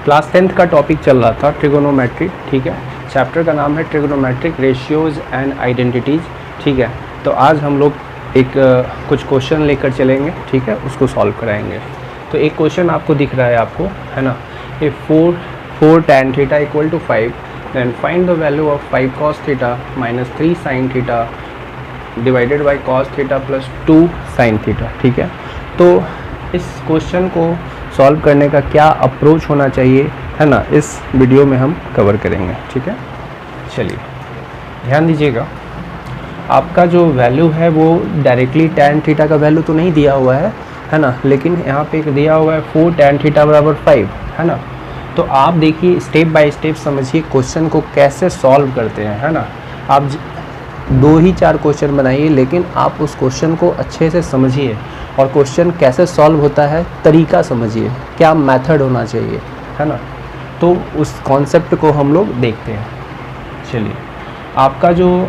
Class 10th का topic चल रहा था ट्रिगोनोमेट्री, ठीक है। चैप्टर का नाम है ट्रिगोनोमेट्रिक रेशियोज़ एंड आइडेंटिटीज़, ठीक है। तो आज हम लोग एक कुछ क्वेश्चन लेकर चलेंगे, ठीक है, उसको सॉल्व कराएंगे। तो एक क्वेश्चन आपको दिख रहा है, आपको है ना, ये 4 tan theta equal to 5, then find the value of 5 cos theta minus 3 sin theta divided by cos theta plus 2 sin theta, ठीक है। तो इस क्वेश्चन को सॉल्व करने का क्या अप्रोच होना चाहिए, है ना, इस वीडियो में हम कवर करेंगे, ठीक है। चलिए ध्यान दीजिएगा, आपका जो वैल्यू है वो डायरेक्टली tan थीटा का वैल्यू तो नहीं दिया हुआ है ना, लेकिन यहाँ पे एक दिया हुआ है 4 tan थीटा बराबर 5, है ना। तो आप देखिए स्टेप बाय स्टेप समझिए क्वेश्चन को कैसे सॉल्व करते हैं, है ना। आप 2 ही 4 क्वेश्चन बनाइए, लेकिन आप उस क्वेश्चन को अच्छे से समझिए और क्वेश्चन कैसे सॉल्व होता है तरीका समझिए, क्या मेथड होना चाहिए, है ना। तो उस कॉन्सेप्ट को हम लोग देखते हैं। चलिए, आपका जो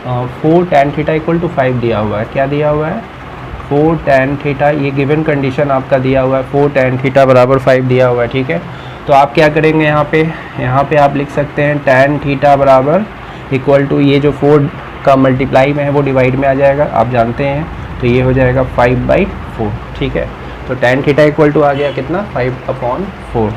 4 tan थीटा इक्वल टू 5 दिया हुआ है, क्या दिया हुआ है, 4 tan थीटा, ये गिवन कंडीशन आपका दिया हुआ है, 4 tan थीटा बराबर 5 दिया हुआ है, ठीक है। तो आप क्या करेंगे, यहाँ पे आप लिख सकते हैं tan थीटा बराबर इक्वल टू, ये जो 4 का मल्टीप्लाई में है वो डिवाइड में आ जाएगा, आप जानते हैं, तो ये हो जाएगा 5/4, ठीक है। तो tan थीटा इक्वल टू आ गया कितना, 5/4।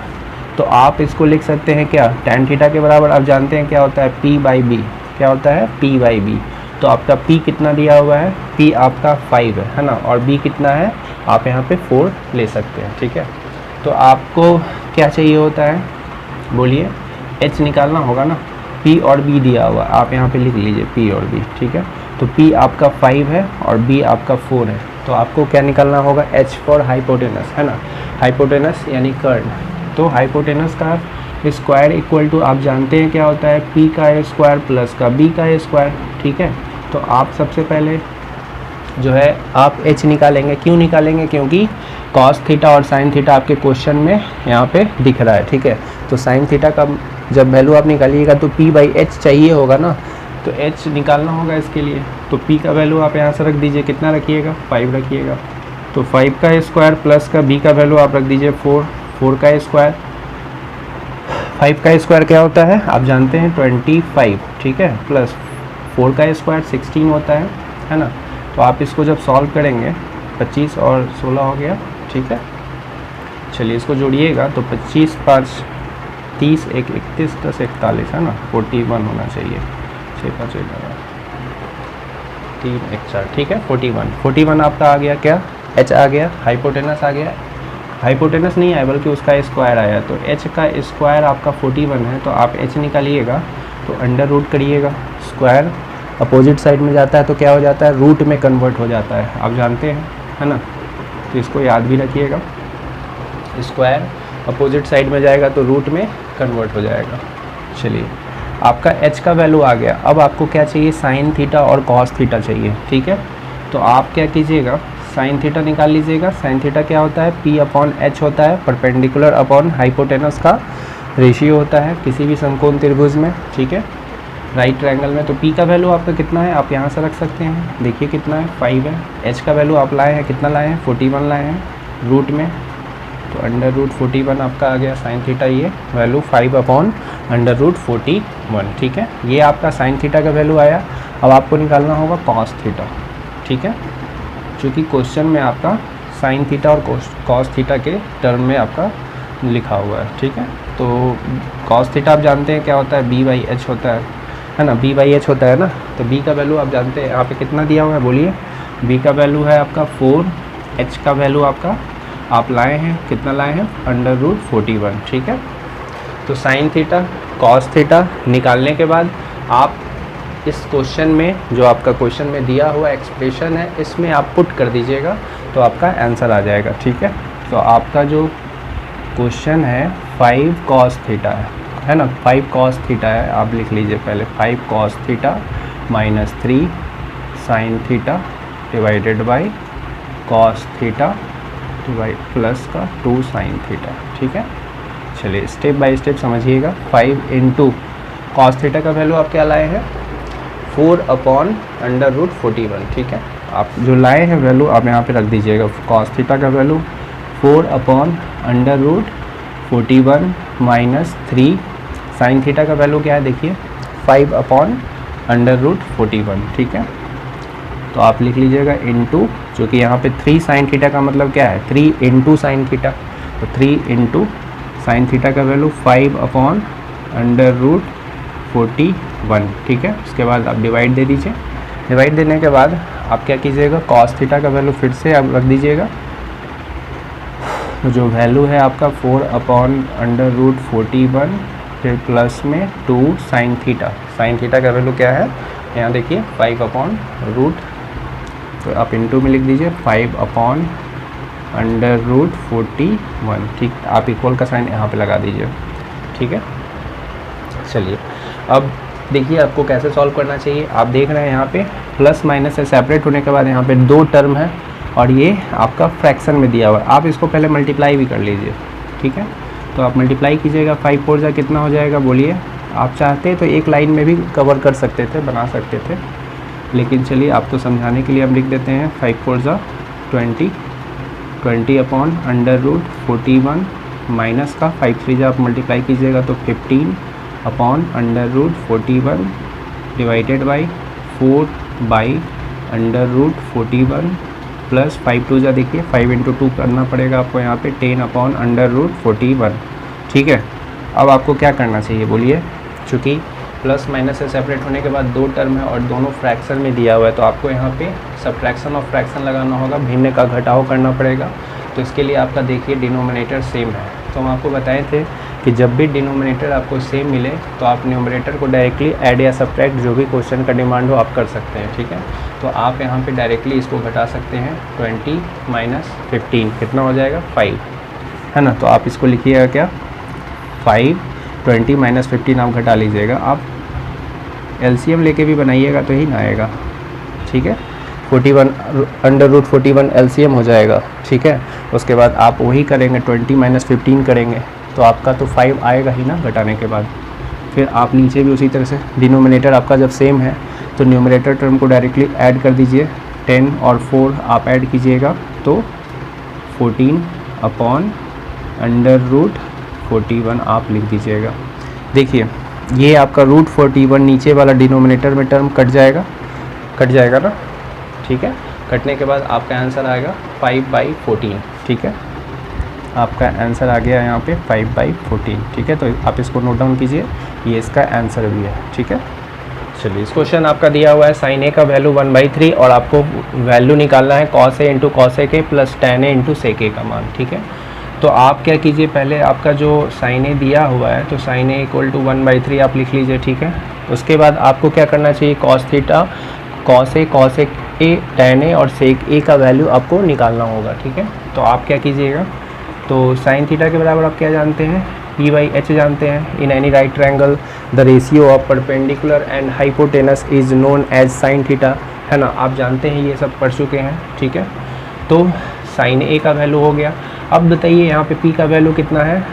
तो आप इसको लिख सकते हैं क्या, tan थीटा के बराबर आप जानते हैं क्या होता है, p/b, क्या होता है, p/b। तो आपका p कितना दिया हुआ है, p आपका 5 है ना, और b कितना है, आप यहाँ पे 4 ले सकते हैं, ठीक है। तो आपको क्या चाहिए होता है, बोलिए, h निकालना होगा ना, p और b दिया हुआ, आप यहाँ पे लिख लीजिए p और b, ठीक है। तो p आपका 5 है और b आपका 4 है, तो आपको क्या निकालना होगा, h फॉर हाइपोटेनस, है ना, हाइपोटेनस यानी कर्ण। तो हाइपोटेनस का स्क्वायर इक्वल टू, आप जानते हैं क्या होता है, p का स्क्वायर प्लस का b का स्क्वायर, ठीक है। तो आप सबसे पहले जो है आप h निकालेंगे, क्यों निकालेंगे, क्योंकि cos थीटा और sin थीटा आपके क्वेश्चन में यहाँ पे दिख रहा है, ठीक है। तो sin थीटा का जब वैल्यू आप निकालिएगा तो p/h चाहिए होगा ना, तो h निकालना होगा इसके लिए। तो p का वैल्यू आप यहाँ से रख दीजिए, कितना रखिएगा, 5 रखिएगा। तो 5 का स्क्वायर प्लस का b का वैल्यू आप रख दीजिए 4 का स्क्वायर, 5 का स्क्वायर क्या होता है, आप जानते हैं 25, ठीक है, प्लस 4 का स्क्वायर 16 होता है ना। तो आप इसको जब सॉल्व करेंगे 25 और 16 हो गया, ठीक है। चलिए इसको जोड़िएगा, तो 25 5 30 1 31 10 41, है ना, 41 होना चाहिए, 6 5 11 3 1 4, ठीक है, 41 आपका आ गया, क्या, h आ गया, हाइपोटेनस आ गया, हाइपोटेनस नहीं आया बल्कि उसका स्क्वायर आया, तो h का स्क्वायर आपका 41 है। तो आप h निकालिएगा तो अंडर रूट करिएगा, स्क्वायर अपोजिट साइड में जाता है तो क्या हो जाता है, रूट में कन्वर्ट हो जाता है, आप जानते हैं, है ना। तो इसको याद भी रखिएगा, स्क्वायर अपोजिट साइड में जाएगा तो रूट में कन्वर्ट हो जाएगा। चलिए, आपका h का वैल्यू आ गया। अब आपको क्या चाहिए, साइन थीटा और कॉस थीटा चाहिए, ठीक है। तो आप क्या कीजिएगा, साइन थीटा निकाल लीजिएगा। साइन थीटा क्या होता है, p/h होता है, परपेंडिकुलर अपॉन हाइपोटेनस का रेशियो होता है किसी भी समकोण त्रिभुज में, ठीक है, राइट ट्रायंगल में। तो p का वैल्यू आपका कितना है, आप यहाँ से रख सकते हैं, देखिए कितना है, 5 है। h का वैल्यू आप लाए हैं, कितना लाए हैं, 41 लाए हैं रूट में, तो अंडर रूट 41 आपका आ गया साइन थीटा, ये वैल्यू 5/√41, ठीक है। ये आपका साइन थीटा का वैल्यू आया। अब आपको निकालना होगा कॉस थीटा, ठीक है, क्योंकि क्वेश्चन में आपका साइन थीटा और कॉस थीटा के टर्म में आपका लिखा हुआ है, ठीक है। तो कॉस थीटा आप जानते हैं क्या होता है, b/h होता है ना, b/h होता है ना। तो b का वैल्यू आप जानते हैं, यहाँ पे कितना दिया हुआ है, बोलिए, b का वैल्यू है आपका 4, h का वैल्यू आपका आप लाए हैं, कितना लाए हैं, √41, ठीक है। तो साइन थीटा कॉस थीटा निकालने के बाद आप इस क्वेश्चन में, जो आपका क्वेश्चन में दिया हुआ एक्सप्रेशन है, इसमें आप पुट कर दीजिएगा तो आपका आंसर आ जाएगा, ठीक है। तो आपका जो क्वेश्चन है 5 cos थीटा है ना, 5 cos थीटा है, आप लिख लीजिए पहले, 5 cos theta minus 3 sin theta divided by cos theta plus का 2 sin थीटा, ठीक है। चलिए स्टेप बाय स्टेप समझिएगा। 5 इंटू cos थीटा का वैल्यू आप क्या लाए हैं, 4/√41, ठीक है। आप जो लाए हैं वैल्यू आप यहाँ पे रख दीजिएगा, cos थीटा का वैल्यू 4/√41 41 माइनस 3 साइन थीटा का वैल्यू क्या है देखिए 5/√41, ठीक है। तो आप लिख लीजिएगा इनटू, जो कि यहाँ पे 3 साइन थीटा का मतलब क्या है 3 इंटू साइन थीटा, तो 3 इंटू साइन थीटा का वैल्यू 5/√41, ठीक है। उसके बाद आप डिवाइड दे दीजिए। डिवाइड देने के बाद आप क्या कीजिएगा कॉस थीटा का वैल्यू फिर से आप रख दीजिएगा। तो जो वैल्यू है आपका 4/√41 फिर प्लस में 2 साइन थीटा। साइन थीटा का वैल्यू क्या है यहाँ देखिए 5/√, तो आप इंटू में लिख दीजिए 5/√41, ठीक। आप इक्वल का साइन यहाँ पे लगा दीजिए, ठीक है। चलिए अब देखिए आपको कैसे सॉल्व करना चाहिए। आप देख रहे हैं यहाँ पे प्लस माइनस से सेपरेट होने के बाद यहाँ पे 2 टर्म है और ये आपका फ्रैक्शन में दिया हुआ है। आप इसको पहले मल्टीप्लाई भी कर लीजिए, ठीक है। तो आप मल्टीप्लाई कीजिएगा, 5 4 जा कितना हो जाएगा बोलिए। आप चाहते तो एक लाइन में भी कवर कर सकते थे, बना सकते थे, लेकिन चलिए आपको समझाने के लिए हम लिख देते हैं 5 4 जा 20, 20/√41 माइनस का 5 3 जा आप मल्टीप्लाई कीजिएगा तो 15/√41 डिवाइडेड बाई 4/√41 प्लस 5 2 जा देखिए 5 × 2 करना पड़ेगा आपको यहाँ पे 10/√41, ठीक है। अब आपको क्या करना चाहिए बोलिए, चूँकि प्लस माइनस से सेपरेट होने के बाद 2 टर्म है और दोनों फ्रैक्शन में दिया हुआ है, तो आपको यहाँ पे सब्ट्रैक्शन ऑफ फ्रैक्शन लगाना होगा, भिन्न का घटाव करना पड़ेगा। तो इसके लिए आपका देखिए डिनोमिनेटर सेम है। तो हम आपको बताए थे कि जब भी डिनोमिनेटर आपको सेम मिले तो आप न्यूमरेटर को डायरेक्टली ऐड या सब्ट्रैक्ट जो भी क्वेश्चन का डिमांड हो आप कर सकते हैं, ठीक है। तो आप यहाँ पे डायरेक्टली इसको घटा सकते हैं 20 माइनस 15 कितना हो जाएगा 5, है ना। तो आप इसको लिखिएगा क्या 5, 20 माइनस 15 आप घटा लीजिएगा। आप LCM लेके भी बनाइएगा तो ही ना आएगा, ठीक है। 41/√41 LCM हो जाएगा, ठीक है। उसके बाद आप वही करेंगे 20 माइनस 15 करेंगे तो आपका तो 5 आएगा ही ना घटाने के बाद। फिर आप नीचे भी उसी तरह से डिनोमिनेटर आपका जब सेम है तो न्यूमरेटर टर्म को डायरेक्टली ऐड कर दीजिए। 10 और 4 आप ऐड कीजिएगा तो 14/√41 आप लिख दीजिएगा। देखिए ये आपका √41 नीचे वाला डिनोमिनेटर में टर्म कट जाएगा ना, ठीक है। कटने के बाद आपका आंसर आएगा 5/14, ठीक है। आपका आंसर आ गया यहाँ पे 5/14, ठीक है। तो आप इसको नोट डाउन कीजिए, ये इसका आंसर भी है, ठीक है। चलिए इस क्वेश्चन आपका दिया हुआ है साइन ए का वैल्यू 1/3 और आपको वैल्यू निकालना है cos a × cos a के plus tan a × sec a का मान, ठीक है। तो आप क्या कीजिए पहले आपका जो साइन ए दिया हुआ है तो साइन ए = 1/3 आप लिख लीजिए, ठीक है। उसके बाद आपको क्या करना चाहिए cos theta, cos a, tan a और sec a का वैल्यू आपको निकालना होगा, ठीक है। तो आप क्या कीजिएगा, तो साइन थीटा के बराबर आप क्या जानते हैं P/H जानते हैं। In any right triangle the ratio of perpendicular and hypotenuse is known as sine theta, है ना। आप जानते हैं ये सब पढ़ चुके हैं, ठीक है। तो साइन ए का वैल्यू हो गया। अब बताइए यहाँ पे P का वैल्यू कितना है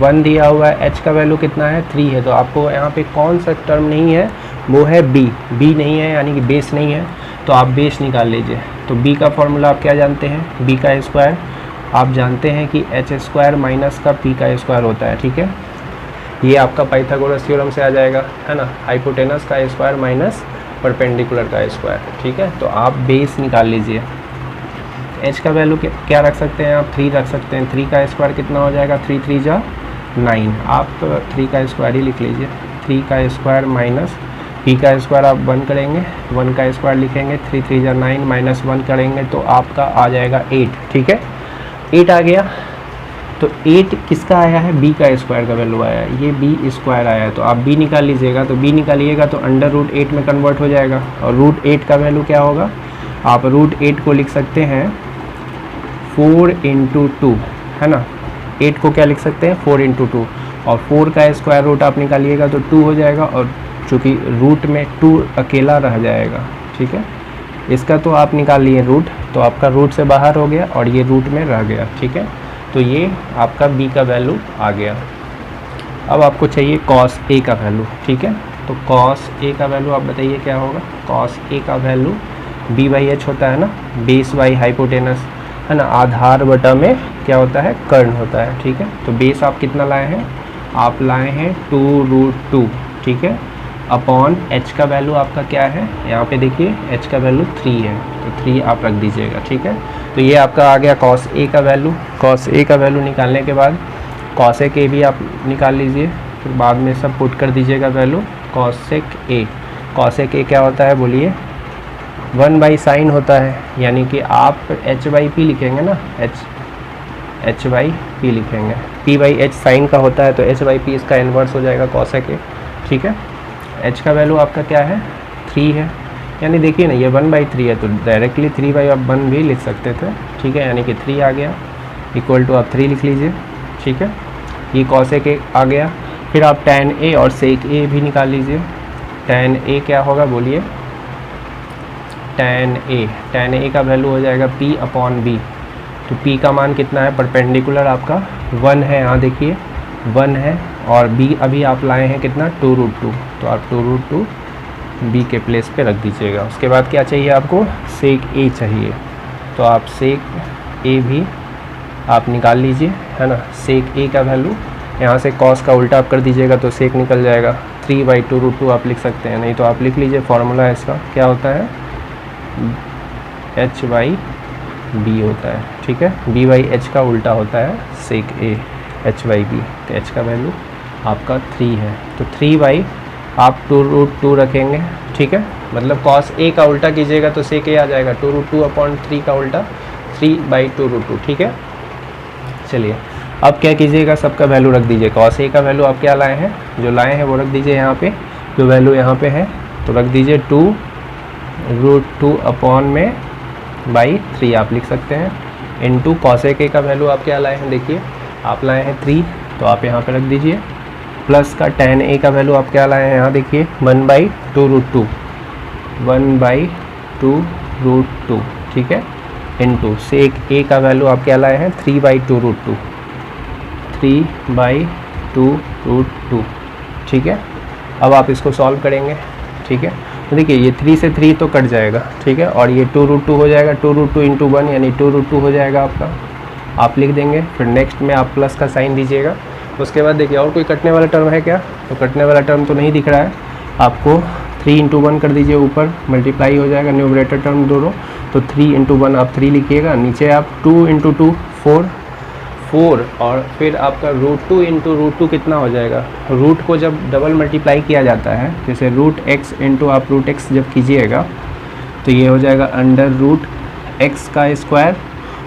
1 दिया हुआ है, H का वैल्यू कितना है 3 है। तो आपको यहाँ पे कौन सा टर्म नहीं है वो है B नहीं है, यानी कि बेस नहीं है। तो आप बेस निकाल लीजिए। तो B का फॉर्मूला आप क्या जानते हैं, B का स्क्वायर आप जानते हैं कि h² माइनस का P का स्क्वायर होता है, ठीक है। ये आपका पाइथागोरस थ्योरम से आ जाएगा, है ना। हाइपोटेनस का स्क्वायर माइनस परपेंडिकुलर का स्क्वायर, ठीक है। तो आप बेस निकाल लीजिए। h का वैल्यू क्या रख सकते हैं आप 3 रख सकते हैं। 3 का स्क्वायर कितना हो जाएगा 3 3 जा 9, आप 3 का स्क्वायर ही लिख लीजिए। 3 का स्क्वायर माइनस P का स्क्वायर आप 1 करेंगे, 1 का स्क्वायर लिखेंगे, 3 3 जा 9 माइनस 1 करेंगे तो आपका आ जाएगा 8, ठीक है। 8 आ गया। तो 8 किसका आया है B का स्क्वायर का वैल्यू आया है, ये B स्क्वायर आया है। तो आप B निकाल लीजिएगा। तो B निकालिएगा तो √8 में कन्वर्ट हो जाएगा और √8 का वैल्यू क्या होगा, आप √8 को लिख सकते हैं 4 × 2, है ना। 8 को क्या लिख सकते हैं 4 × 2 और 4 का स्क्वायर रूट आप निकालिएगा तो 2 हो जाएगा और चूँकि रूट में 2 अकेला रह जाएगा, ठीक है। इसका तो आप निकाल लिए रूट, तो आपका रूट से बाहर हो गया और ये रूट में रह गया, ठीक है। तो ये आपका B का वैल्यू आ गया। अब आपको चाहिए cos A का वैल्यू, ठीक है। तो cos A का वैल्यू आप बताइए क्या होगा। cos A का वैल्यू B/H होता है ना, बेस बाई हाइपोटेनस, है ना, आधार बटा में क्या होता है, कर्ण होता है, ठीक है। तो बेस आप कितना लाए हैं, आप लाए हैं 2√2, ठीक है, अपॉन h का वैल्यू आपका क्या है, यहाँ पे देखिए h का वैल्यू 3 है, तो 3 आप रख दीजिएगा, ठीक है। तो ये आपका आ गया cos a का वैल्यू। cos a का वैल्यू निकालने के बाद cosec a भी आप निकाल लीजिए, फिर बाद में सब पुट कर दीजिएगा value. cosec a, cosec a क्या होता है बोलिए, 1/sin होता है, यानी कि आप h/p लिखेंगे ना, h/p लिखेंगे, p/h साइन का होता है, तो h/p इसका इन्वर्स हो जाएगा cosec a, ठीक है। h का वैल्यू आपका क्या है, 3 है, यानी देखिए ना ये 1/3 है, तो डायरेक्टली 3/1 भी लिख सकते थे, ठीक है, यानी कि 3 आ गया, इक्वल टू आप 3 लिख लीजिए, ठीक है। ये cosec a आ गया, फिर आप tan a और sec a भी निकाल लीजिए। tan a क्या होगा बोलिए, tan a का वैल्यू हो जाएगा p/b, तो p का मान कितना है, परपेंडिकुलर आपका 1 है, यहाँ देखिए 1 है, और b अभी आप लाए हैं कितना 2√2, तो आप 2√2 b के प्लेस पे रख दीजिएगा। उसके बाद क्या चाहिए आपको, sec a चाहिए, तो आप sec a भी आप निकाल लीजिए, है ना। sec a का वैल्यू यहाँ से cos का उल्टा आप कर दीजिएगा तो sec निकल जाएगा, 3/2√2 आप लिख सकते हैं, नहीं तो आप लिख लीजिए, फार्मूला है इसका क्या होता है, h/b होता है, ठीक है, b/h का उल्टा होता है sec a, h/b, तो h का वैल्यू आपका 3 है, तो 3 आप 2√2 रखेंगे, ठीक है, मतलब cos a का उल्टा कीजिएगा तो sec a आ जाएगा, 2√2/3 का उल्टा 3/2√2, ठीक है। चलिए अब क्या कीजिएगा, सबका वैल्यू रख दीजिए। cos a का वैल्यू आप क्या लाए हैं, जो लाए हैं वो रख दीजिए यहाँ पे, जो वैल्यू यहाँ पे है तो रख दीजिए 2√2/3 आप लिख सकते हैं, इनटू cosec a का वैल्यू आप क्या लाए हैं, देखिए आप लाए हैं 3, तो आप यहाँ पे रख दीजिए, प्लस का tan a का वैल्यू आप क्या लाए हैं, यहाँ देखिए 1/2√2, ठीक है, इनटू sec a का वैल्यू आप क्या लाए हैं 3/2√2, ठीक है। अब आप इसको सॉल्व करेंगे, ठीक है, तो देखिए ये 3 से 3 तो कट जाएगा, ठीक है, और ये 2√2 हो जाएगा, 2√2 × 1 यानी 2√2 हो जाएगा आपका, आप लिख देंगे, फिर नेक्स्ट में आप प्लस का साइन दीजिएगा। उसके बाद देखिए और कोई कटने वाला टर्म है क्या, तो कटने वाला टर्म तो नहीं दिख रहा है आपको, 3 × 1 कर दीजिए, ऊपर मल्टीप्लाई हो जाएगा न्यूमरेटर टर्म दोनों, तो 3 × 1 आप 3 लिखिएगा, नीचे आप 2 × 2 4, और फिर आपका √2 × √2 कितना हो जाएगा, रूट को जब डबल मल्टीप्लाई किया जाता है, जैसे √x × आप √x जब कीजिएगा तो ये हो जाएगा √x का स्क्वायर,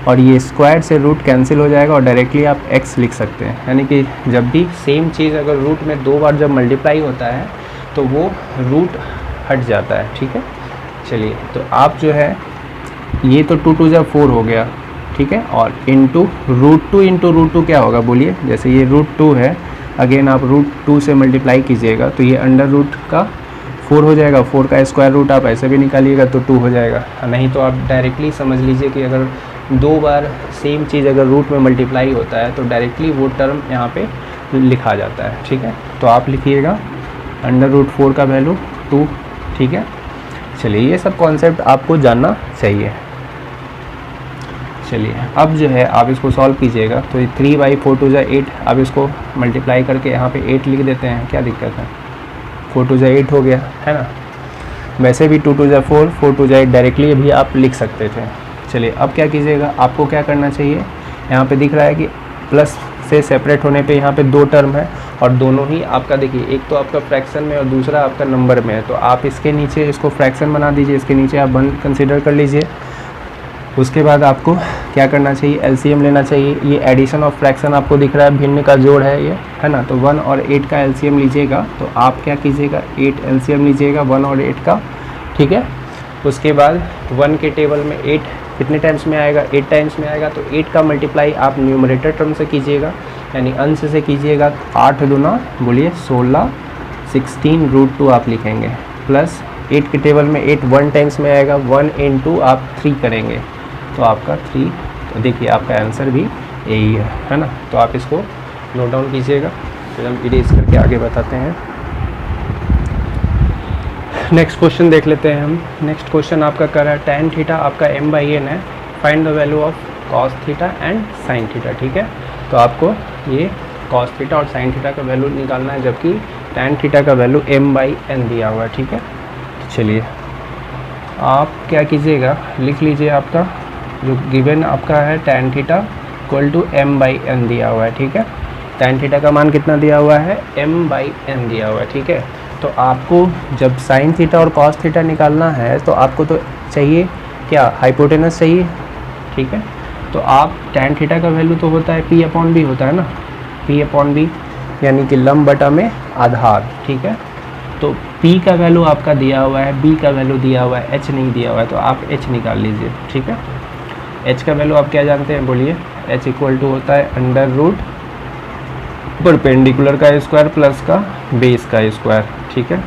और ये स्क्वायर से रूट कैंसिल हो जाएगा और डायरेक्टली आप x लिख सकते हैं, यानी कि जब भी सेम चीज़ अगर रूट में 2 बार जब मल्टीप्लाई होता है तो वो रूट हट जाता है, ठीक है। चलिए तो आप जो है ये तो 2 × 4 हो गया, ठीक है, और इनटू √2 × √2 क्या होगा बोलिए, जैसे ये √2 है, अगेन आप √2 से मल्टीप्लाई कीजिएगा तो ये √4 हो जाएगा, 4 का स्क्वायर रूट आप ऐसे भी निकालिएगा तो 2 हो जाएगा, नहीं तो आप डायरेक्टली समझ लीजिए कि अगर 2 बार सेम चीज़ अगर रूट में मल्टीप्लाई होता है तो डायरेक्टली वो टर्म यहाँ पे लिखा जाता है, ठीक है। तो आप लिखिएगा √4 का वैल्यू 2, ठीक है। चलिए ये सब कॉन्सेप्ट आपको जानना चाहिए। चलिए अब जो है आप इसको सॉल्व कीजिएगा, तो ये 3/4 × 8, अब इसको मल्टीप्लाई करके यहाँ पे 8 लिख देते हैं, क्या दिक्कत है, 4 × 8 हो गया, है ना। वैसे भी 2 × 4, 4 × 8 डायरेक्टली भी आप लिख सकते थे। चलिए अब क्या कीजिएगा, आपको क्या करना चाहिए, यहाँ पे दिख रहा है कि प्लस से सेपरेट होने पे यहाँ पे 2 टर्म है, और दोनों ही आपका देखिए, एक तो आपका फ्रैक्शन में और दूसरा आपका नंबर में है, तो आप इसके नीचे इसको फ्रैक्शन बना दीजिए, इसके नीचे आप 1 कंसिडर कर लीजिए। उसके बाद आपको क्या करना चाहिए, एलसीएम लेना चाहिए। ये एडिशन ऑफ फ्रैक्शन आपको दिख रहा है, भिन्न का जोड़ है ये, है ना, तो 1 और 8 का एलसीएम लीजिएगा, तो आप क्या कीजिएगा 8 एलसीएम लीजिएगा 1 और 8 का, ठीक है। उसके बाद 1 के टेबल में 8 कितने टाइम्स में आएगा, 8 टाइम्स में आएगा, तो 8 का मल्टीप्लाई आप न्यूमरेटर टर्म से कीजिएगा, यानी अंश से कीजिएगा, 8 दूना बोलिए 16, 16 √2 आप लिखेंगे, प्लस 8 के टेबल में 8 1 टाइम्स में आएगा, 1 × आप 3 करेंगे तो आपका 3, तो देखिए आपका आंसर भी यही है ना। तो आप इसको नोट डाउन कीजिएगा, फिर हम इरेज करके आगे बताते हैं। नेक्स्ट क्वेश्चन देख लेते हैं हम। नेक्स्ट क्वेश्चन आपका कर रहा है tan थीटा आपका m/n है, find the value of cos theta and sine theta, ठीक है। तो आपको ये कॉस थीटा और साइन थीटा का वैल्यू निकालना है, जबकि टैन थीटा का वैल्यू m/n दिया हुआ है, ठीक है। चलिए आप क्या कीजिएगा, लिख लीजिए आपका जो गिवन आपका है tan theta equal to m/n दिया हुआ है, ठीक है। टैन थीटा का मान कितना दिया हुआ है, m/n दिया हुआ है, ठीक है। तो आपको जब साइन थीटा और कॉस थीटा निकालना है तो आपको तो चाहिए क्या, हाइपोटेनस चाहिए, ठीक है। तो आप टैन थीटा का वैल्यू तो होता है p/b होता है ना, p/b यानी कि लंब बटा में आधार, ठीक है। तो p का वैल्यू आपका दिया हुआ है, b का वैल्यू दिया हुआ है, h नहीं दिया हुआ है, तो आप h निकाल लीजिए, ठीक है। h का वैल्यू आप क्या जानते हैं, बोलिए। h इक्वल टू होता है अंडर रूट परपेंडिकुलर का स्क्वायर प्लस का बेस का स्क्वायर, ठीक है।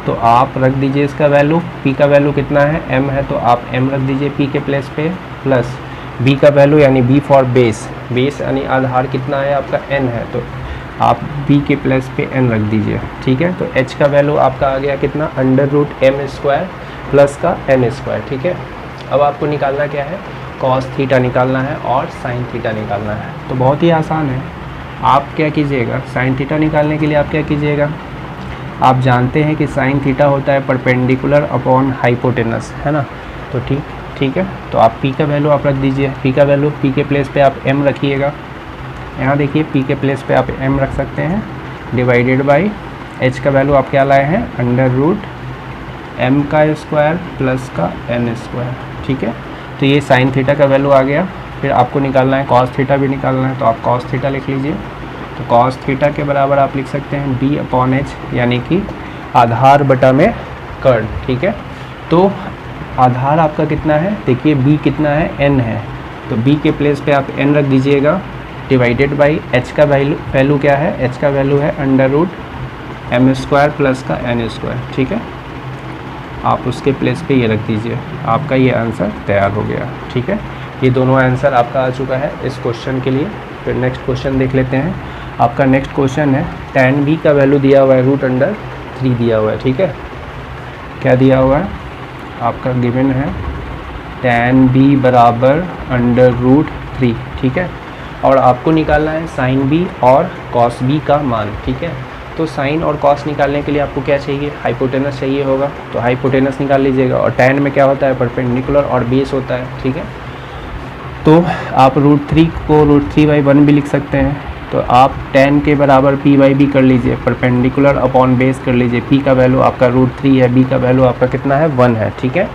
तो आप रख दीजिए इसका वैल्यू, p का वैल्यू कितना है, m है, तो आप m रख दीजिए p के प्लेस पे, प्लस b का वैल्यू यानी b फॉर बेस, बेस यानी आधार कितना है आपका n है, तो आप b के प्लेस पे n रख दीजिए, ठीक है। तो h का वैल्यू आपका आ गया कितना, under root m square plus का n स्क्वायर, ठीक है। अब आपको निकालना क्या है, कॉस थीटा निकालना है और साइन थीटा निकालना है। तो बहुत ही आसान है, आप क्या कीजिएगा, साइन थीटा निकालने के लिए आप क्या कीजिएगा, आप जानते हैं कि साइन थीटा होता है परपेंडिकुलर अपॉन हाइपोटेनस, है ना। तो ठीक है। तो आप p का वैल्यू आप रख दीजिए, p का वैल्यू p के प्लेस पे आप m रखिएगा, यहाँ देखिए p के प्लेस पे आप m रख सकते हैं, डिवाइडेड बाय h का वैल्यू आप क्या लाए हैं, अंडर रूट m का स्क्वायर प्लस का n स्क्वायर, ठीक है। तो ये साइन थीटा का वैल्यू आ गया। फिर आपको निकालना है कॉस थीटा भी निकालना है, तो आप कॉस थीटा लिख लीजिए। तो कॉस थीटा के बराबर आप लिख सकते हैं b/h, यानी कि आधार बटा में कर्ण, ठीक है। तो आधार आपका कितना है, देखिए b कितना है, n है, तो b के प्लेस पे आप n रख दीजिएगा, डिवाइडेड बाई h का वैल्यू क्या है, h का वैल्यू है under root m square plus का n स्क्वायर, ठीक है। आप उसके प्लेस पे ये रख दीजिए, आपका ये आंसर तैयार हो गया, ठीक है। ये दोनों आंसर आपका आ चुका है इस क्वेश्चन के लिए। फिर नेक्स्ट क्वेश्चन देख लेते हैं। आपका नेक्स्ट क्वेश्चन है, tan b का वैल्यू दिया हुआ है √3 दिया हुआ है, ठीक है। क्या दिया हुआ है, आपका गिवन है tan b बराबर √3, ठीक है। और आपको निकालना है साइन b और कॉस b का मान, ठीक है। तो साइन और कॉस निकालने के लिए आपको क्या चाहिए, हाइपोटेनस चाहिए होगा, तो हाइपोटेनस निकाल लीजिएगा। और tan में क्या होता है, परपेंडिकुलर और बेस होता है, ठीक है। तो आप √3 को √3/1 भी लिख सकते हैं। तो आप tan के बराबर p/b कर लीजिए, परपेंडिकुलर अपॉन बेस कर लीजिए। p का वैल्यू आपका √3 है, b का वैल्यू आपका कितना है, 1 है, ठीक है।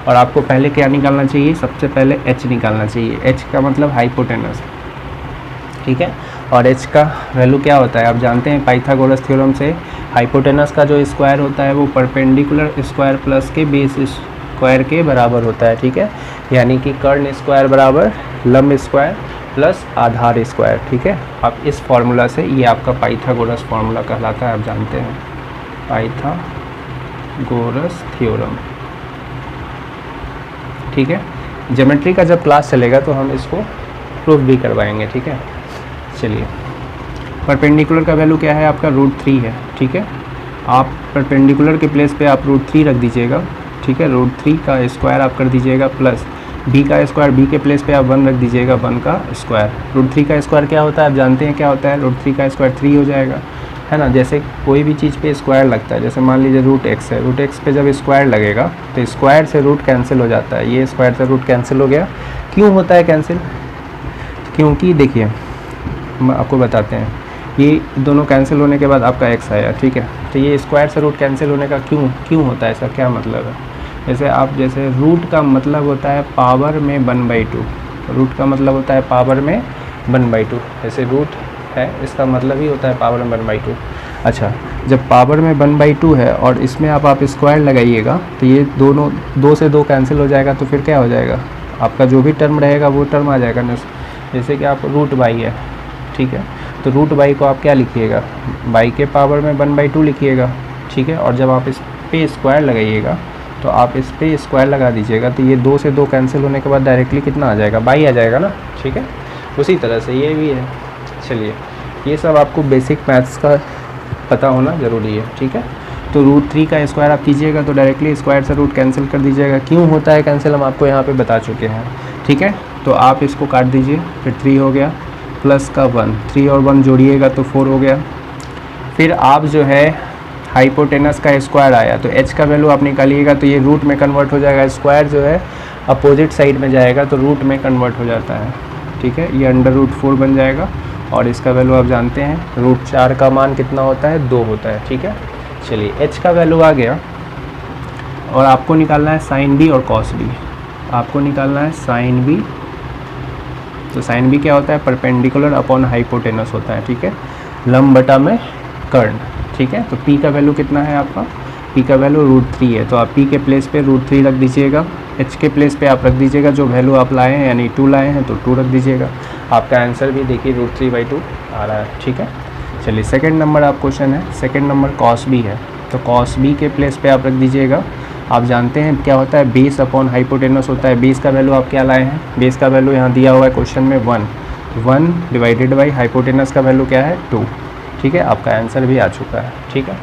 और आपको पहले क्या निकालना चाहिए, सबसे पहले h निकालना चाहिए। h का मतलब हाइपोटेनस, ठीक है। और h का वैल्यू क्या होता है, आप जानते हैं पाइथागोरस थ्योरम से, हाइपोटेनस का जो स्क्वायर होता है वो परपेंडिकुलर स्क्वायर प्लस के बेस स्क्वायर के बराबर होता है, ठीक है। यानी कि कर्ण स्क्वायर बराबर लंब स्क्वायर प्लस आधार स्क्वायर, ठीक है। आप इस फॉर्मूला से, ये आपका पाइथागोरस फार्मूला कहलाता है, आप जानते हैं पाइथागोरस थ्योरम, ठीक है। ज्योमेट्री का जब क्लास चलेगा तो हम इसको प्रूफ भी करवाएंगे, ठीक है। चलिए, परपेंडिकुलर का वैल्यू क्या है आपका, √3 है, ठीक है। आप परपेंडिकुलर के प्लेस पे आप √3 रख दीजिएगा, ठीक है। √3 का स्क्वायर आप कर दीजिएगा प्लस b का स्क्वायर, b के प्लेस पे आप 1 रख दीजिएगा, 1 का स्क्वायर। √3 का स्क्वायर क्या होता है, आप जानते हैं क्या होता है, √3 का स्क्वायर 3 हो जाएगा, है ना। जैसे कोई भी चीज़ पे स्क्वायर लगता है, जैसे मान लीजिए √x है, √x पे जब स्क्वायर लगेगा तो स्क्वायर से रूट कैंसिल हो जाता है, ये स्क्वायर से रूट कैंसिल हो गया। क्यों होता है कैंसिल, क्योंकि देखिए हम आपको बताते हैं, ये दोनों कैंसिल होने के बाद आपका x आया, ठीक है। तो ये स्क्वायर से रूट कैंसिल होने का क्यों होता है, ऐसा क्या मतलब है। जैसे रूट का मतलब होता है पावर में 1/2, रूट का मतलब होता है पावर में 1/2, जैसे रूट है इसका मतलब ही होता है पावर में 1/2। अच्छा, जब पावर में 1/2 है और इसमें आप स्क्वायर लगाइएगा तो ये दोनों 2 से 2 कैंसिल हो जाएगा, तो फिर क्या हो जाएगा, आपका जो भी टर्म रहेगा वो टर्म आ जाएगा ना। जैसे कि आप √y है, ठीक है, तो √y को आप क्या लिखिएगा, y के पावर में 1/2 लिखिएगा, ठीक है। और जब आप इस पे स्क्वायर लगाइएगा तो आप इस पे स्क्वायर लगा दीजिएगा, तो ये 2 से 2 कैंसिल होने के बाद डायरेक्टली कितना आ जाएगा, y आ जाएगा ना, ठीक है। उसी तरह से ये भी है। चलिए, ये सब आपको बेसिक मैथ्स का पता होना ज़रूरी है, ठीक है। तो √3 का स्क्वायर आप कीजिएगा तो डायरेक्टली स्क्वायर से रूट कैंसिल कर दीजिएगा। क्यों होता है कैंसिल हम आपको यहाँ पे बता चुके हैं, ठीक है। तो आप इसको काट दीजिए, फिर 3 हो गया, प्लस का 1, 3 और 1 जोड़िएगा तो 4 हो गया। फिर आप जो है हाइपोटेनस का स्क्वायर आया तो h का वैल्यू आप निकालिएगा तो ये रूट में कन्वर्ट हो जाएगा, स्क्वायर जो है अपोजिट साइड में जाएगा तो रूट में कन्वर्ट हो जाता है, ठीक है। ये √4 बन जाएगा और इसका वैल्यू आप जानते हैं √4 का मान कितना होता है, 2 होता है, ठीक है। चलिए h का वैल्यू आ गया और आपको निकालना है साइन बी और कॉस बी। आपको निकालना है साइन बी, तो साइन बी क्या होता है, परपेंडिकुलर अपॉन हाइपोटेनस होता है, ठीक है, लंब बटा में कर्ण, ठीक है। तो p का वैल्यू कितना है आपका, p का वैल्यू √3 है, तो आप p के प्लेस पे √3 रख दीजिएगा, h के प्लेस पे आप रख दीजिएगा जो वैल्यू आप लाए हैं यानी 2 लाए हैं तो 2 रख दीजिएगा। आपका आंसर भी देखिए √3/2 आ रहा है, ठीक है। चलिए सेकंड नंबर आप क्वेश्चन है, सेकंड नंबर कॉस बी है, तो कॉस बी के प्लेस पे आप रख दीजिएगा। आप जानते हैं क्या होता है, बेस अपॉन हाइपोटेनस होता है। बेस का वैल्यू आप क्या लाए हैं, बेस का वैल्यू यहाँ दिया हुआ है क्वेश्चन में 1 डिवाइडेड बाई हाइपोटेनस का वैल्यू क्या है 2, ठीक है। आपका आंसर भी आ चुका है, ठीक है।